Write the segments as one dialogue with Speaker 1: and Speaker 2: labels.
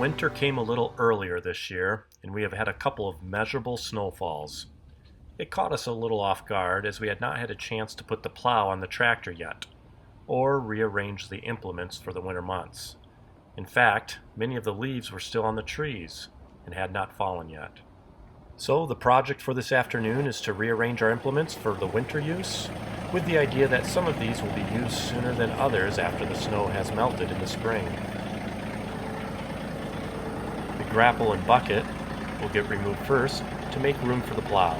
Speaker 1: winter came a little earlier this year, and we have had a couple of measurable snowfalls. It caught us a little off guard as we had not had a chance to put the plow on the tractor yet, or rearrange the implements for the winter months. In fact, many of the leaves were still on the trees and had not fallen yet. So the project for this afternoon is to rearrange our implements for the winter use, with the idea that some of these will be used sooner than others after the snow has melted in the spring. The grapple and bucket will get removed first to make room for the plow.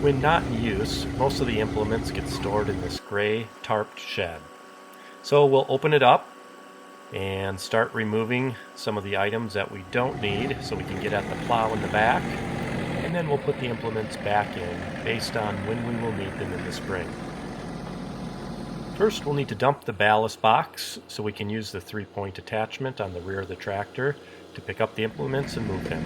Speaker 1: When not in use, most of the implements get stored in this gray tarped shed. So we'll open it up and start removing some of the items that we don't need so we can get at the plow in the back, and then we'll put the implements back in based on when we will need them in the spring. First, we'll need to dump the ballast box so we can use the 3-point attachment on the rear of the tractor to pick up the implements and move them.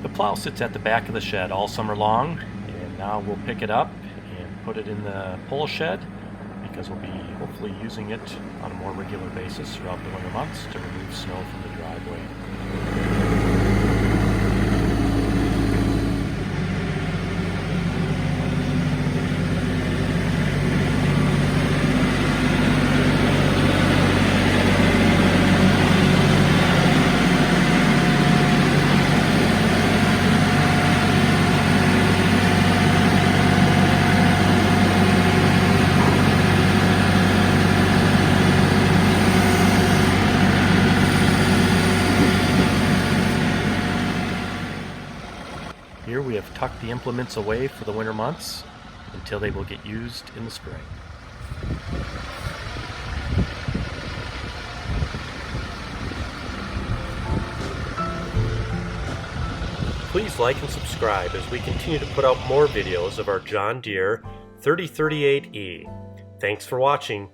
Speaker 1: The plow sits at the back of the shed all summer long, and now we'll pick it up and put it in the pull shed because we'll be hopefully using it on a more regular basis throughout the winter months to remove snow from the driveway. Here we have tucked the implements away for the winter months until they will get used in the spring. Please like and subscribe as we continue to put out more videos of our John Deere 3038E. Thanks for watching.